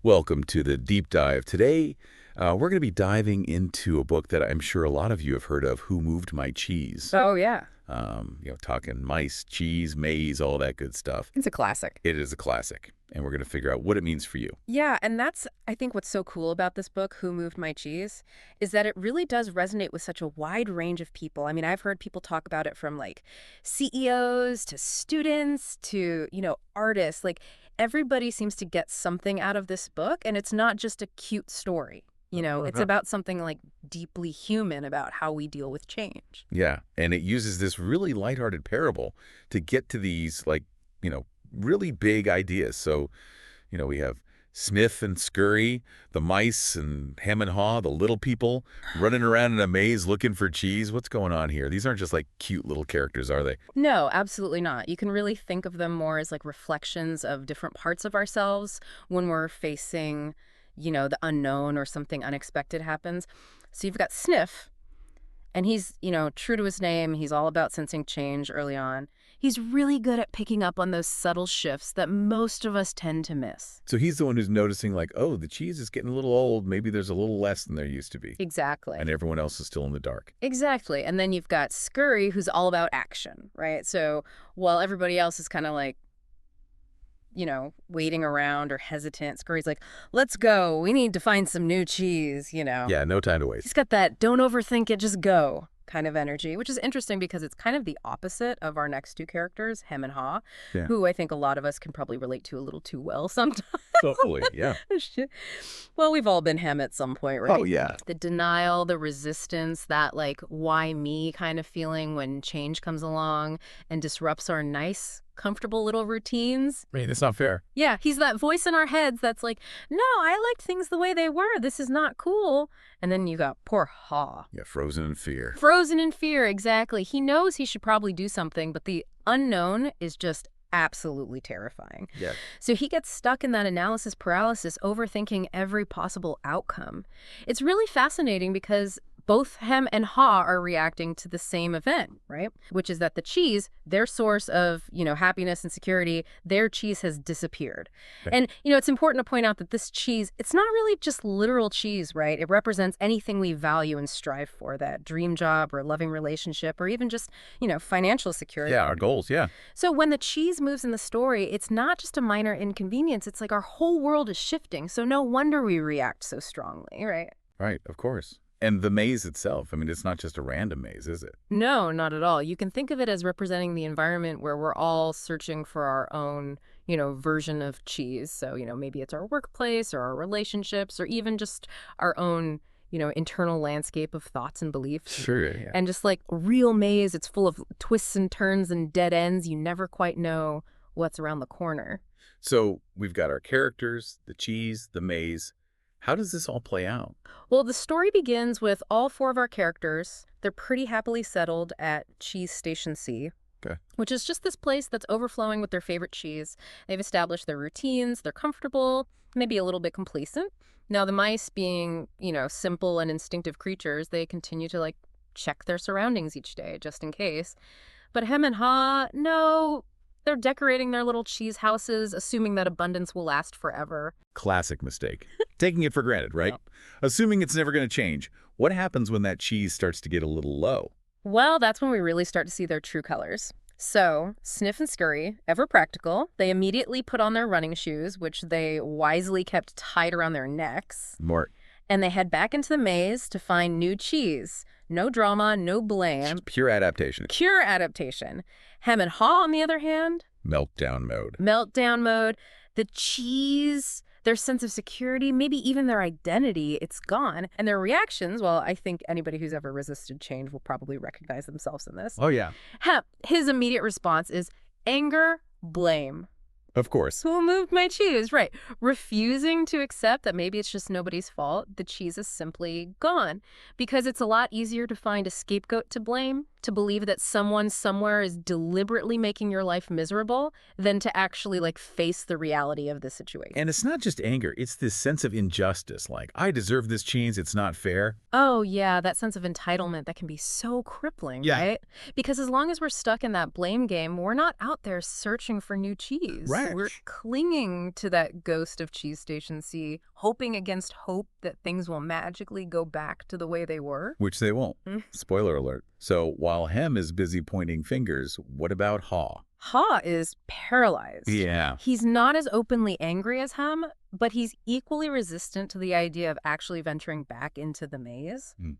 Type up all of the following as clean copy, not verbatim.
Welcome to the deep dive. Today, we're going to be diving into a book that I'm sure a lot of you have heard of, Who Moved My Cheese? Oh, yeah. Talking mice, cheese, maize, all that good stuff. It's a classic. It is a classic, and we're going to figure out what it means for you. Yeah, and that's, I think, what's so cool about this book, Who Moved My Cheese, is that it really does resonate with such a wide range of people. I mean, I've heard people talk about it from, like, CEOs to students to, artists. Like, everybody seems to get something out of this book, and it's not just a cute story. It's about something, like, deeply human about how we deal with change. Yeah, and it uses this really lighthearted parable to get to these, really big ideas. So, we have Sniff and Scurry, the mice, and Hem and Haw, the little people, running around in a maze looking for cheese. What's going on here? These aren't just, like, cute little characters, are they? No, absolutely not. You can really think of them more as, like, reflections of different parts of ourselves when we're facing the unknown or something unexpected happens. So you've got Sniff, and he's, true to his name. He's all about sensing change early on. He's really good at picking up on those subtle shifts that most of us tend to miss. So he's the one who's noticing, like, oh, the cheese is getting a little old. Maybe there's a little less than there used to be. Exactly. And everyone else is still in the dark. Exactly. And then you've got Scurry, who's all about action, right? So while everybody else is kind of like, waiting around or hesitant, Scurry's like, let's go. We need to find some new cheese, Yeah, no time to waste. He's got that don't overthink it, just go kind of energy, which is interesting because it's kind of the opposite of our next two characters, Hem and Haw, Yeah. who I think a lot of us can probably relate to a little too well sometimes. Totally, yeah. Well, we've all been Hem at some point, right? Oh, yeah. The denial, the resistance, that like, why me kind of feeling when change comes along and disrupts our nice, comfortable little routines. I mean, that's not fair. Yeah, he's that voice in our heads that's like, no, I liked things the way they were. This is not cool. And then you got poor Haw. Yeah, frozen in fear. Frozen in fear, exactly. He knows he should probably do something, but the unknown is just absolutely terrifying. Yeah. So he gets stuck in that analysis paralysis, overthinking every possible outcome. It's really fascinating because both Hem and Haw are reacting to the same event, right? Which is that the cheese, their source of, happiness and security, their cheese has disappeared. Okay. And, it's important to point out that this cheese, it's not really just literal cheese, right? It represents anything we value and strive for, that dream job or loving relationship or even just, financial security. Yeah, our goals, yeah. So when the cheese moves in the story, it's not just a minor inconvenience. It's like our whole world is shifting. So no wonder we react so strongly, right? Right, of course. And the maze itself, I mean, it's not just a random maze, is it? No, not at all. You can think of it as representing the environment where we're all searching for our own, version of cheese. So, maybe it's our workplace or our relationships or even just our own, internal landscape of thoughts and beliefs. Sure, yeah. And just like a real maze, it's full of twists and turns and dead ends. You never quite know what's around the corner. So we've got our characters, the cheese, the maze. How does this all play out? Well, the story begins with all four of our characters. They're pretty happily settled at Cheese Station C, Okay. which is just this place that's overflowing with their favorite cheese. They've established their routines, they're comfortable, maybe a little bit complacent. Now, the mice being, simple and instinctive creatures, they continue to, check their surroundings each day, just in case. But Hem and Haw, no, they're decorating their little cheese houses, assuming that abundance will last forever. Classic mistake. Taking it for granted, right? Yep. Assuming it's never going to change. What happens when that cheese starts to get a little low? Well, that's when we really start to see their true colors. So, Sniff and Scurry, ever practical, they immediately put on their running shoes, which they wisely kept tied around their necks, More and they head back into the maze to find new cheese. No drama, no blame. just pure adaptation. Pure adaptation. Hem and Haw, on the other hand, Meltdown mode. meltdown mode. The cheese, their sense of security, maybe even their identity, it's gone. And their reactions, well, I think anybody who's ever resisted change will probably recognize themselves in this. Oh, yeah. His immediate response is anger, blame. Of course. Who moved my cheese? Right. Refusing to accept that maybe it's just nobody's fault. The cheese is simply gone because it's a lot easier to find a scapegoat to blame to believe that someone somewhere is deliberately making your life miserable than to actually, like, face the reality of the situation. And it's not just anger, it's this sense of injustice, like, I deserve this cheese, it's not fair. Oh, yeah, that sense of entitlement that can be so crippling, Yeah. right? Because as long as we're stuck in that blame game, we're not out there searching for new cheese. Right. We're clinging to that ghost of Cheese Station C, hoping against hope that things will magically go back to the way they were. Which they won't. Mm. Spoiler alert. So while Hem is busy pointing fingers, what about Haw? Ha is paralyzed. Yeah. He's not as openly angry as Hem, but he's equally resistant to the idea of actually venturing back into the maze. Hmm.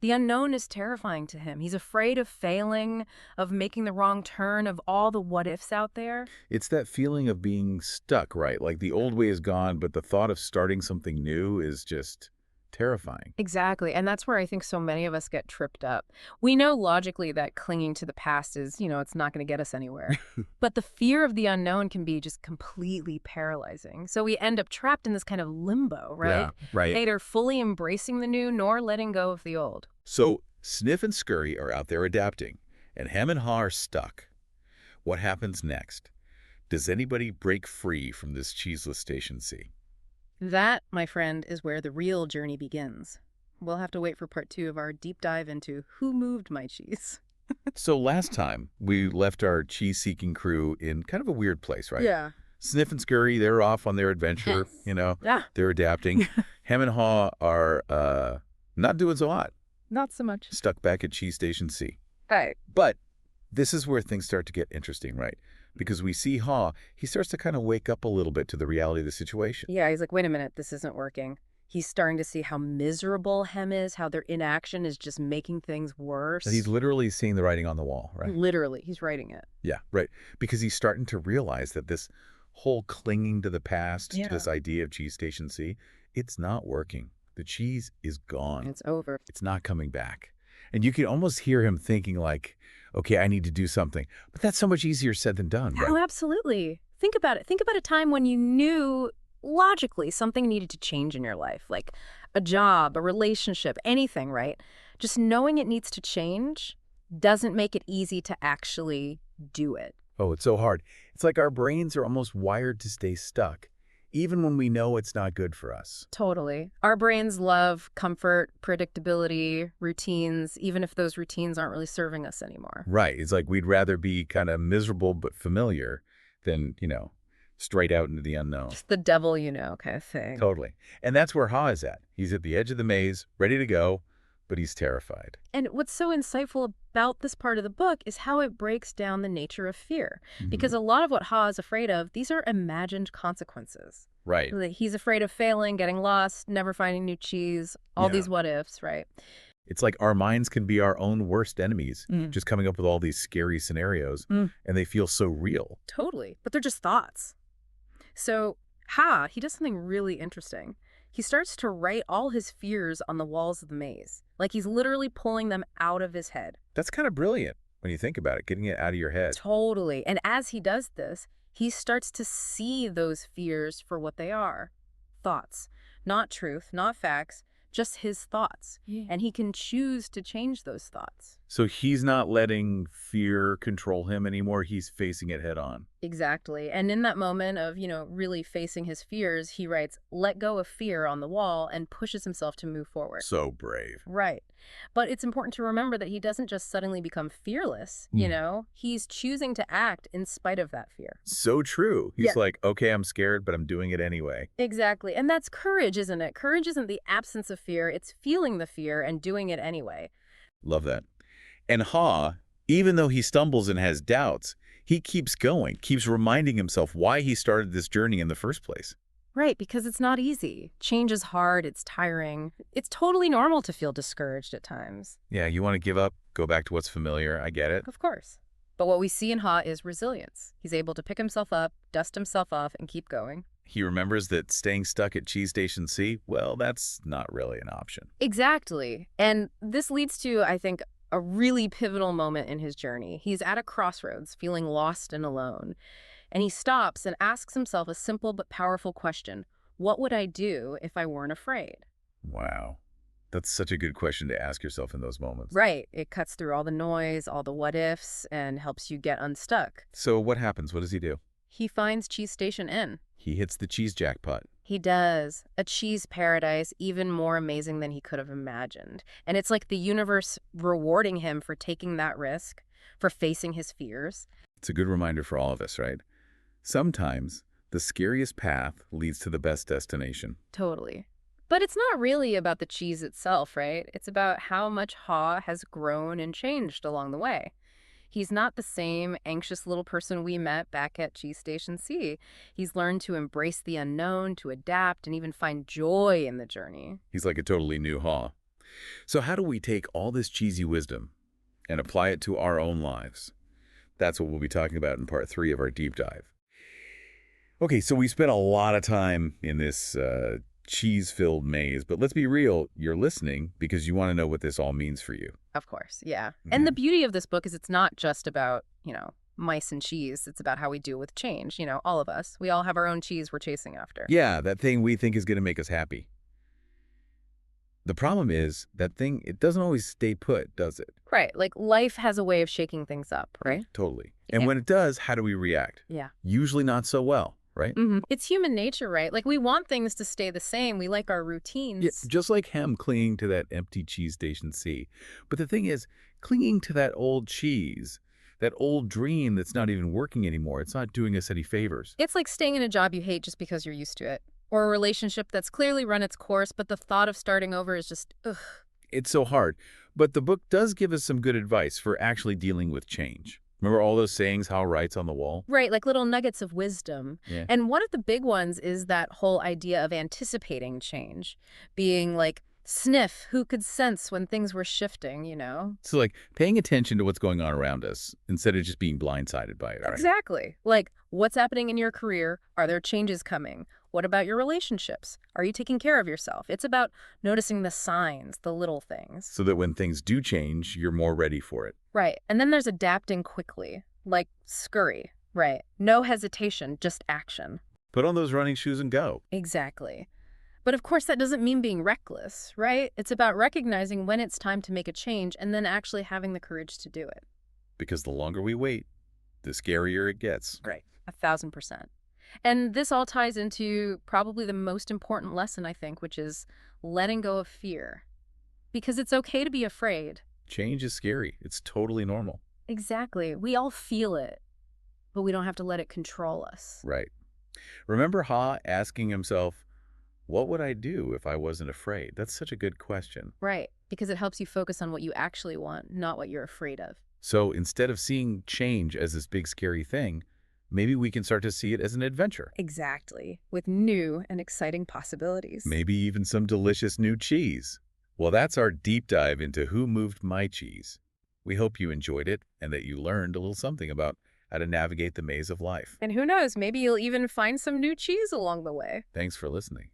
The unknown is terrifying to him. He's afraid of failing, of making the wrong turn, of all the what-ifs out there. It's that feeling of being stuck, right? Like the old way is gone, but the thought of starting something new is just terrifying. Exactly, and that's where I think so many of us get tripped up. We know logically that clinging to the past is, it's not going to get us anywhere. But the fear of the unknown can be just completely paralyzing. So we end up trapped in this kind of limbo, right? Yeah, right. Neither fully embracing the new nor letting go of the old. So Sniff and Scurry are out there adapting, and Hem and Haw are stuck. What happens next? Does anybody break free from this cheeseless Station C? That, my friend, is where the real journey begins. We'll have to wait for part 2 of our deep dive into who moved my cheese. So last time, we left our cheese-seeking crew in kind of a weird place, right? Yeah. Sniff and Scurry, they're off on their adventure, Yeah. they're adapting. Hem and Haw are not doing so hot, Not so much. stuck back at Cheese Station C. Right. But this is where things start to get interesting, right? Because we see Haw, he starts to kind of wake up a little bit to the reality of the situation. Yeah, he's like, wait a minute, this isn't working. He's starting to see how miserable Hem is, how their inaction is just making things worse. And he's literally seeing the writing on the wall, right? Literally, he's writing it. Yeah, right. Because he's starting to realize that this whole clinging to the past, Yeah. to this idea of Cheese Station C, it's not working. The cheese is gone. It's over. It's not coming back. And you can almost hear him thinking like, okay, I need to do something. But that's so much easier said than done, Oh, right? absolutely. Think about it. Think about a time when you knew logically something needed to change in your life, like a job, a relationship, anything, right? Just knowing it needs to change doesn't make it easy to actually do it. Oh, it's so hard. It's like our brains are almost wired to stay stuck, even when we know it's not good for us. Totally. Our brains love comfort, predictability, routines, even if those routines aren't really serving us anymore. Right. It's like we'd rather be kind of miserable but familiar than, straight out into the unknown. It's the devil you know kind of thing. Totally. And that's where Haw is at. He's at the edge of the maze, ready to go, but he's terrified. And what's so insightful about this part of the book is how it breaks down the nature of fear. Because a lot of what Ha is afraid of, these are imagined consequences. Right. Like, he's afraid of failing, getting lost, never finding new cheese, all Yeah. these what ifs, right? It's like our minds can be our own worst enemies, Mm. just coming up with all these scary scenarios, Mm. and they feel so real. Totally. But they're just thoughts. So Ha, he does something really interesting. He starts to write all his fears on the walls of the maze. Like he's literally pulling them out of his head. That's kind of brilliant when you think about it, getting it out of your head. Totally. And as he does this, he starts to see those fears for what they are. Thoughts. Not truth, not facts, just his thoughts. And he can choose to change those thoughts. So he's not letting fear control him anymore. He's facing it head on. Exactly. And in that moment of, really facing his fears, he writes, "Let go of fear" on the wall and pushes himself to move forward. So brave. Right. But it's important to remember that he doesn't just suddenly become fearless, He's choosing to act in spite of that fear. So true. He's Yeah. like, okay, I'm scared, but I'm doing it anyway. Exactly. And that's courage, isn't it? Courage isn't the absence of fear. It's feeling the fear and doing it anyway. Love that. And Haw, even though he stumbles and has doubts, he keeps going, keeps reminding himself why he started this journey in the first place. Right, because it's not easy. Change is hard. It's tiring. It's totally normal to feel discouraged at times. Yeah, you want to give up, go back to what's familiar. I get it. Of course. But what we see in Ha is resilience. He's able to pick himself up, dust himself off, and keep going. He remembers that staying stuck at Cheese Station C, well, that's not really an option. Exactly. And this leads to, I think, a really pivotal moment in his journey. He's at a crossroads, feeling lost and alone. And he stops and asks himself a simple but powerful question. What would I do if I weren't afraid? Wow. That's such a good question to ask yourself in those moments. Right. It cuts through all the noise, all the what ifs, and helps you get unstuck. So what happens? What does he do? He finds Cheese Station Inn. He hits the cheese jackpot. He does. A cheese paradise, even more amazing than he could have imagined. And it's like the universe rewarding him for taking that risk, for facing his fears. It's a good reminder for all of us, right? Sometimes the scariest path leads to the best destination. Totally. But it's not really about the cheese itself, right? It's about how much Ha has grown and changed along the way. He's not the same anxious little person we met back at Cheese Station C. He's learned to embrace the unknown, to adapt, and even find joy in the journey. He's like a totally new Haw. So how do we take all this cheesy wisdom and apply it to our own lives? That's what we'll be talking about in part 3 of our deep dive. Okay, so we spent a lot of time in this cheese-filled maze, but let's be real, you're listening because you want to know what this all means for you. Of course, yeah. And the beauty of this book is it's not just about, mice and cheese. It's about how we deal with change. All of us. We all have our own cheese we're chasing after. Yeah, that thing we think is going to make us happy. The problem is, that thing, it doesn't always stay put, does it? Right. Like life has a way of shaking things up, right? Totally. And Yeah. when it does, how do we react? Yeah. Usually not so well, right? It's human nature, right? Like we want things to stay the same. We like our routines. Yeah, just like him clinging to that empty Cheese Station C. But the thing is, clinging to that old cheese, that old dream that's not even working anymore, it's not doing us any favors. It's like staying in a job you hate just because you're used to it. Or a relationship that's clearly run its course, but the thought of starting over is just, ugh. It's so hard. But the book does give us some good advice for actually dealing with change. Remember all those sayings, how writes on the wall? Right, like little nuggets of wisdom. Yeah. And one of the big ones is that whole idea of anticipating change. Being like, sniff, who could sense when things were shifting? So like paying attention to what's going on around us instead of just being blindsided by it, right? Exactly. Like, what's happening in your career? Are there changes coming? What about your relationships? Are you taking care of yourself? It's about noticing the signs, the little things. So that when things do change, you're more ready for it. Right. And then there's adapting quickly, like scurry. Right. No hesitation, just action. Put on those running shoes and go. Exactly. But of course, that doesn't mean being reckless, right? It's about recognizing when it's time to make a change and then actually having the courage to do it. Because the longer we wait, the scarier it gets. Right. 1,000%. And this all ties into probably the most important lesson, I think, which is letting go of fear. Because it's okay to be afraid. Change is scary. It's totally normal. Exactly. We all feel it, but we don't have to let it control us. Right. Remember Ha asking himself, what would I do if I wasn't afraid? That's such a good question. Right. Because it helps you focus on what you actually want, not what you're afraid of. So instead of seeing change as this big scary thing, maybe we can start to see it as an adventure. Exactly. With new and exciting possibilities. Maybe even some delicious new cheese. Well, that's our deep dive into Who Moved My Cheese. We hope you enjoyed it and that you learned a little something about how to navigate the maze of life. And who knows, maybe you'll even find some new cheese along the way. Thanks for listening.